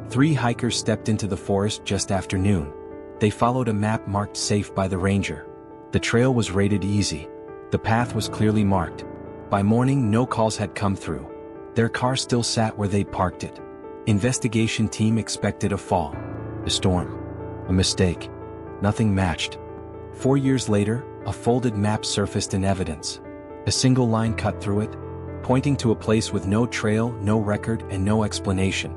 3 hikers stepped into the forest just after noon. They followed a map marked safe by the ranger. The trail was rated easy. The path was clearly marked. By morning, no calls had come through. Their car still sat where they'd parked it. Investigation team expected a fall. A storm. A mistake. Nothing matched. 4 years later, a folded map surfaced in evidence. A single line cut through it, pointing to a place with no trail, no record, and no explanation.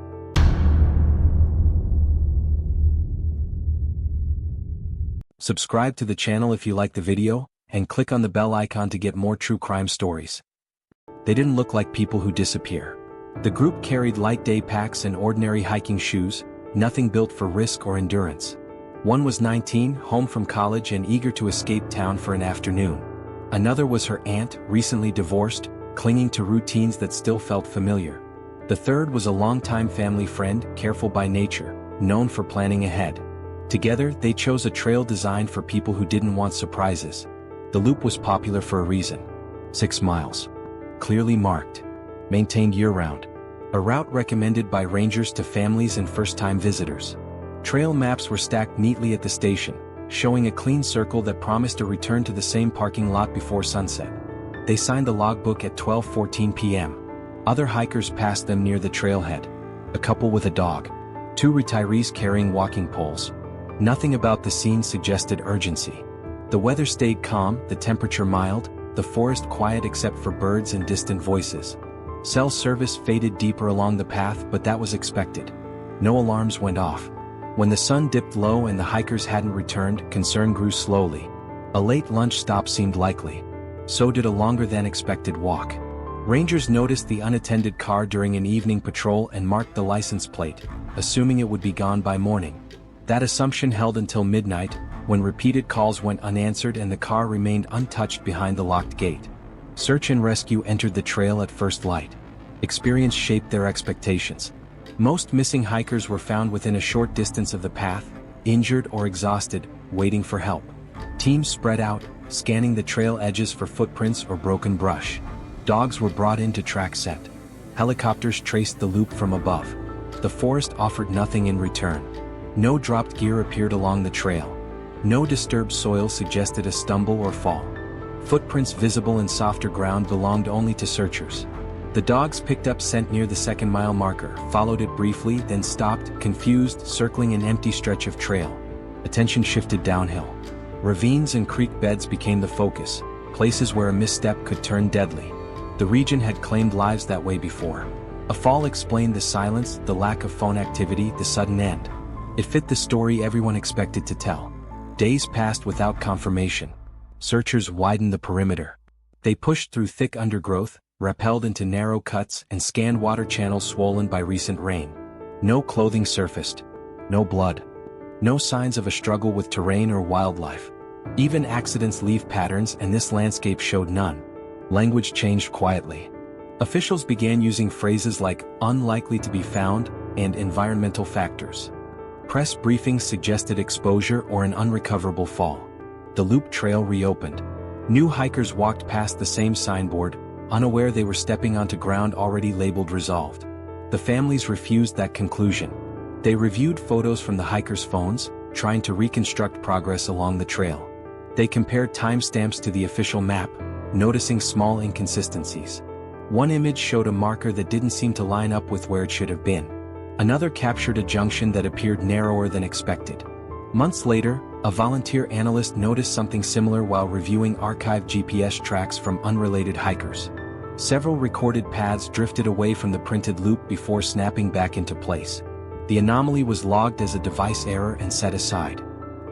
Subscribe to the channel if you like the video, and click on the bell icon to get more true crime stories. They didn't look like people who disappear. The group carried light day packs and ordinary hiking shoes, nothing built for risk or endurance. One was 19, home from college and eager to escape town for an afternoon. Another was her aunt, recently divorced, clinging to routines that still felt familiar. The third was a longtime family friend, careful by nature, known for planning ahead. Together, they chose a trail designed for people who didn't want surprises. The loop was popular for a reason. 6 miles. Clearly marked. Maintained year-round. A route recommended by rangers to families and first-time visitors. Trail maps were stacked neatly at the station, showing a clean circle that promised a return to the same parking lot before sunset. They signed the logbook at 12:14 p.m. Other hikers passed them near the trailhead. A couple with a dog. 2 retirees carrying walking poles. Nothing about the scene suggested urgency. The weather stayed calm, the temperature mild, the forest quiet except for birds and distant voices. Cell service faded deeper along the path, but that was expected. No alarms went off. When the sun dipped low and the hikers hadn't returned, concern grew slowly. A late lunch stop seemed likely. So did a longer-than-expected walk. Rangers noticed the unattended car during an evening patrol and marked the license plate, assuming it would be gone by morning. That assumption held until midnight, when repeated calls went unanswered and the car remained untouched behind the locked gate. Search and rescue entered the trail at first light. Experience shaped their expectations. Most missing hikers were found within a short distance of the path, injured or exhausted, waiting for help. Teams spread out, scanning the trail edges for footprints or broken brush. Dogs were brought in to track scent. Helicopters traced the loop from above. The forest offered nothing in return. No dropped gear appeared along the trail. No disturbed soil suggested a stumble or fall. Footprints visible in softer ground belonged only to searchers. The dogs picked up scent near the 2nd-mile marker, followed it briefly, then stopped, confused, circling an empty stretch of trail. Attention shifted downhill. Ravines and creek beds became the focus, places where a misstep could turn deadly. The region had claimed lives that way before. A fall explained the silence, the lack of phone activity, the sudden end. It fit the story everyone expected to tell. Days passed without confirmation. Searchers widened the perimeter. They pushed through thick undergrowth, rappelled into narrow cuts, and scanned water channels swollen by recent rain. No clothing surfaced. No blood. No signs of a struggle with terrain or wildlife. Even accidents leave patterns, and this landscape showed none. Language changed quietly. Officials began using phrases like "unlikely to be found" and "environmental factors." Press briefings suggested exposure or an unrecoverable fall. The loop trail reopened. New hikers walked past the same signboard, unaware they were stepping onto ground already labeled resolved. The families refused that conclusion. They reviewed photos from the hikers' phones, trying to reconstruct progress along the trail. They compared timestamps to the official map, noticing small inconsistencies. One image showed a marker that didn't seem to line up with where it should have been. Another captured a junction that appeared narrower than expected. Months later, a volunteer analyst noticed something similar while reviewing archived GPS tracks from unrelated hikers. Several recorded paths drifted away from the printed loop before snapping back into place. The anomaly was logged as a device error and set aside.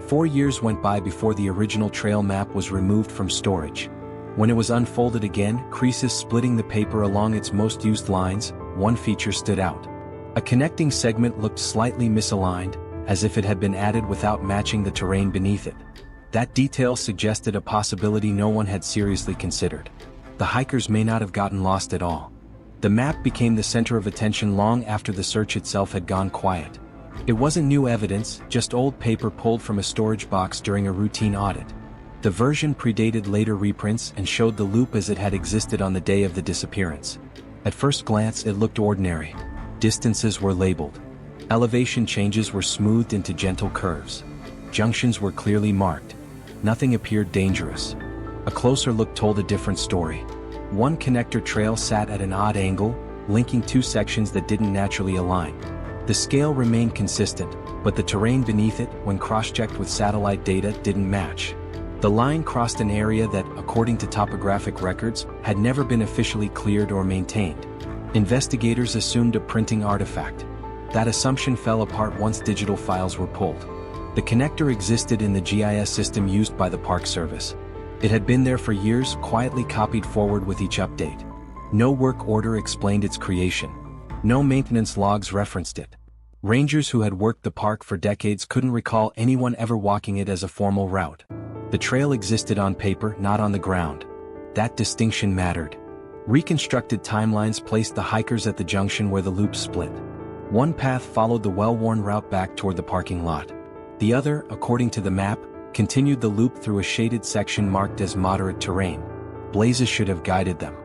4 years went by before the original trail map was removed from storage. When it was unfolded again, creases splitting the paper along its most used lines, one feature stood out. A connecting segment looked slightly misaligned, as if it had been added without matching the terrain beneath it. That detail suggested a possibility no one had seriously considered. The hikers may not have gotten lost at all. The map became the center of attention long after the search itself had gone quiet. It wasn't new evidence, just old paper pulled from a storage box during a routine audit. The version predated later reprints and showed the loop as it had existed on the day of the disappearance. At first glance, it looked ordinary. Distances were labeled. Elevation changes were smoothed into gentle curves. Junctions were clearly marked. Nothing appeared dangerous. A closer look told a different story. One connector trail sat at an odd angle, linking two sections that didn't naturally align. The scale remained consistent, but the terrain beneath it, when cross-checked with satellite data, didn't match. The line crossed an area that, according to topographic records, had never been officially cleared or maintained. Investigators assumed a printing artifact. That assumption fell apart once digital files were pulled. The connector existed in the GIS system used by the Park Service. It had been there for years, quietly copied forward with each update. No work order explained its creation. No maintenance logs referenced it. Rangers who had worked the park for decades couldn't recall anyone ever walking it as a formal route. The trail existed on paper, not on the ground. That distinction mattered. Reconstructed timelines placed the hikers at the junction where the loop split. One path followed the well-worn route back toward the parking lot. The other, according to the map, continued the loop through a shaded section marked as moderate terrain. Blazes should have guided them.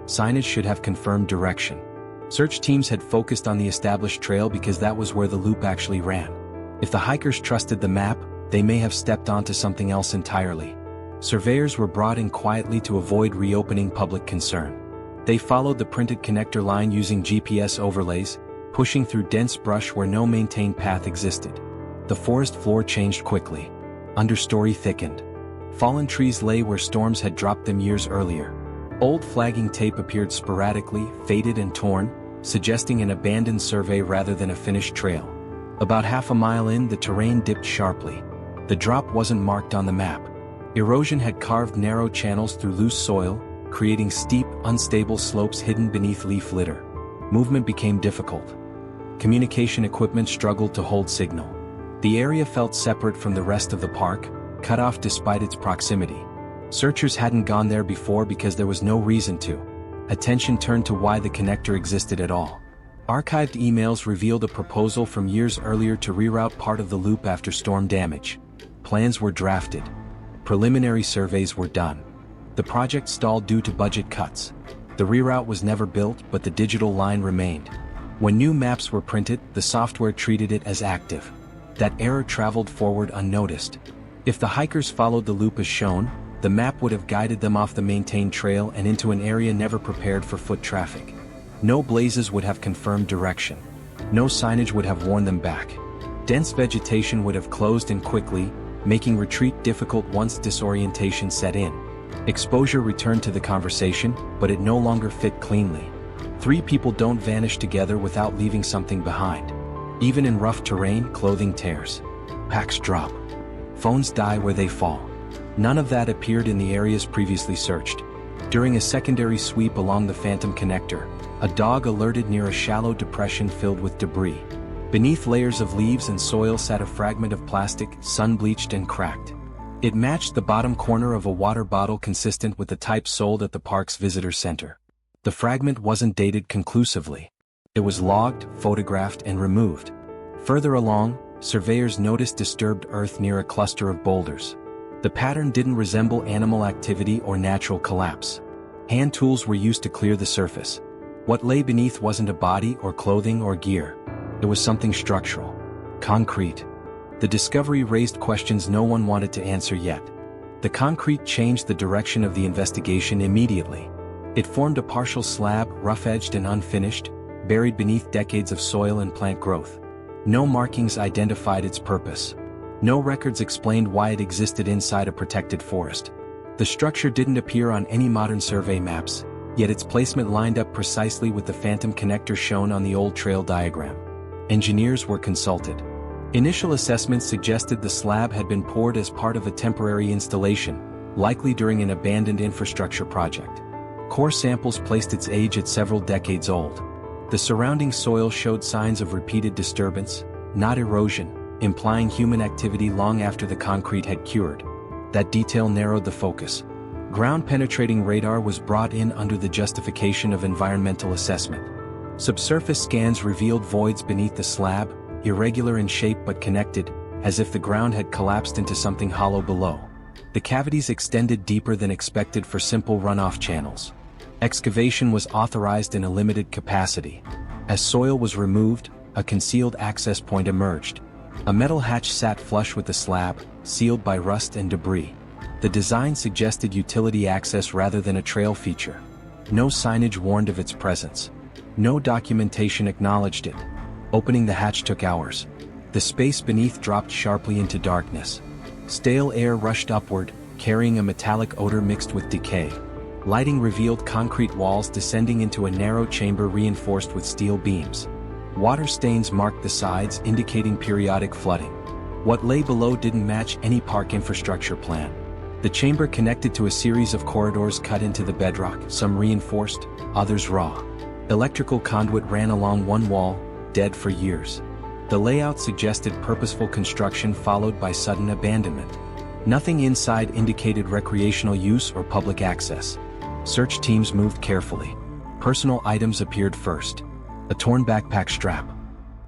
Signage should have confirmed direction. Search teams had focused on the established trail because that was where the loop actually ran. If the hikers trusted the map, they may have stepped onto something else entirely. Surveyors were brought in quietly to avoid reopening public concern. They followed the printed connector line using GPS overlays, pushing through dense brush where no maintained path existed. The forest floor changed quickly. Understory thickened. Fallen trees lay where storms had dropped them years earlier. Old flagging tape appeared sporadically, faded and torn, suggesting an abandoned survey rather than a finished trail. About half a mile in, the terrain dipped sharply. The drop wasn't marked on the map. Erosion had carved narrow channels through loose soil, creating steep, unstable slopes hidden beneath leaf litter. Movement became difficult. Communication equipment struggled to hold signal. The area felt separate from the rest of the park, cut off despite its proximity. Searchers hadn't gone there before because there was no reason to. Attention turned to why the connector existed at all. Archived emails revealed a proposal from years earlier to reroute part of the loop after storm damage. Plans were drafted. Preliminary surveys were done. The project stalled due to budget cuts. The reroute was never built, but the digital line remained. When new maps were printed, the software treated it as active. That error traveled forward unnoticed. If the hikers followed the loop as shown, the map would have guided them off the maintained trail and into an area never prepared for foot traffic. No blazes would have confirmed direction. No signage would have warned them back. Dense vegetation would have closed in quickly, making retreat difficult once disorientation set in. Exposure returned to the conversation, but it no longer fit cleanly. Three people don't vanish together without leaving something behind. Even in rough terrain, clothing tears. Packs drop. Phones die where they fall. None of that appeared in the areas previously searched. During a secondary sweep along the Phantom Connector, a dog alerted near a shallow depression filled with debris. Beneath layers of leaves and soil sat a fragment of plastic, sun-bleached and cracked. It matched the bottom corner of a water bottle consistent with the type sold at the park's visitor center. The fragment wasn't dated conclusively. It was logged, photographed, and removed. Further along, surveyors noticed disturbed earth near a cluster of boulders. The pattern didn't resemble animal activity or natural collapse. Hand tools were used to clear the surface. What lay beneath wasn't a body or clothing or gear. It was something structural. Concrete. The discovery raised questions no one wanted to answer yet. The concrete changed the direction of the investigation immediately. It formed a partial slab, rough-edged and unfinished, buried beneath decades of soil and plant growth. No markings identified its purpose. No records explained why it existed inside a protected forest. The structure didn't appear on any modern survey maps, yet its placement lined up precisely with the Phantom Connector shown on the old trail diagram. Engineers were consulted. Initial assessments suggested the slab had been poured as part of a temporary installation, likely during an abandoned infrastructure project. Core samples placed its age at several decades old. The surrounding soil showed signs of repeated disturbance, not erosion, implying human activity long after the concrete had cured. That detail narrowed the focus. Ground-penetrating radar was brought in under the justification of environmental assessment. Subsurface scans revealed voids beneath the slab, irregular in shape but connected, as if the ground had collapsed into something hollow below. The cavities extended deeper than expected for simple runoff channels. Excavation was authorized in a limited capacity. As soil was removed, a concealed access point emerged. A metal hatch sat flush with the slab, sealed by rust and debris. The design suggested utility access rather than a trail feature. No signage warned of its presence. No documentation acknowledged it. Opening the hatch took hours. The space beneath dropped sharply into darkness. Stale air rushed upward, carrying a metallic odor mixed with decay. Lighting revealed concrete walls descending into a narrow chamber reinforced with steel beams. Water stains marked the sides, indicating periodic flooding. What lay below didn't match any park infrastructure plan. The chamber connected to a series of corridors cut into the bedrock, some reinforced, others raw. Electrical conduit ran along one wall, dead for years. The layout suggested purposeful construction followed by sudden abandonment. Nothing inside indicated recreational use or public access. Search teams moved carefully. Personal items appeared first. A torn backpack strap.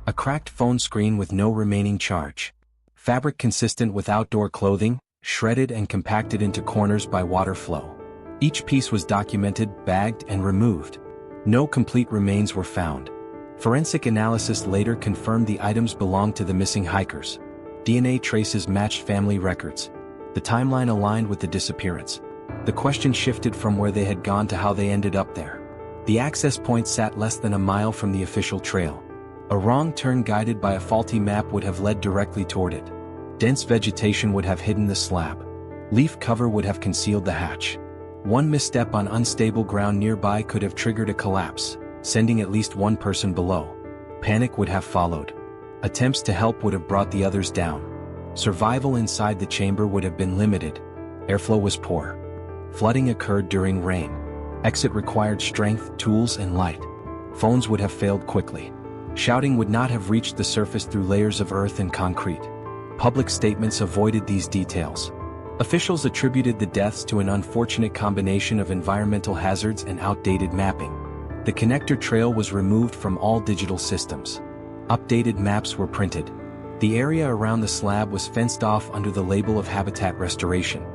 A cracked phone screen with no remaining charge. Fabric consistent with outdoor clothing, shredded and compacted into corners by water flow. Each piece was documented, bagged, and removed. No complete remains were found. Forensic analysis later confirmed the items belonged to the missing hikers. DNA traces matched family records. The timeline aligned with the disappearance. The question shifted from where they had gone to how they ended up there. The access point sat less than a mile from the official trail. A wrong turn guided by a faulty map would have led directly toward it. Dense vegetation would have hidden the slab. Leaf cover would have concealed the hatch. One misstep on unstable ground nearby could have triggered a collapse, sending at least one person below. Panic would have followed. Attempts to help would have brought the others down. Survival inside the chamber would have been limited. Airflow was poor. Flooding occurred during rain. Exit required strength, tools, and light. Phones would have failed quickly. Shouting would not have reached the surface through layers of earth and concrete. Public statements avoided these details. Officials attributed the deaths to an unfortunate combination of environmental hazards and outdated mapping. The connector trail was removed from all digital systems. Updated maps were printed. The area around the slab was fenced off under the label of habitat restoration.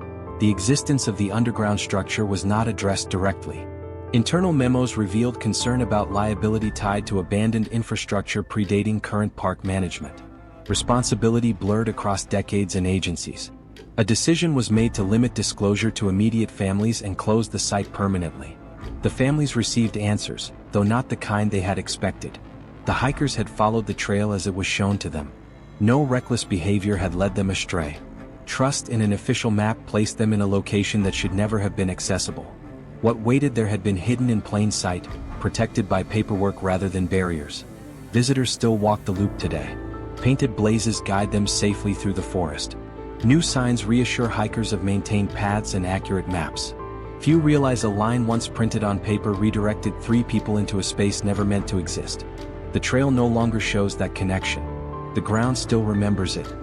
The existence of the underground structure was not addressed directly. Internal memos revealed concern about liability tied to abandoned infrastructure predating current park management. Responsibility blurred across decades and agencies. A decision was made to limit disclosure to immediate families and close the site permanently. The families received answers, though not the kind they had expected. The hikers had followed the trail as it was shown to them. No reckless behavior had led them astray. Trust in an official map placed them in a location that should never have been accessible. What waited there had been hidden in plain sight, protected by paperwork rather than barriers. Visitors still walk the loop today. Painted blazes guide them safely through the forest. New signs reassure hikers of maintained paths and accurate maps. Few realize a line once printed on paper redirected 3 people into a space never meant to exist. The trail no longer shows that connection. The ground still remembers it.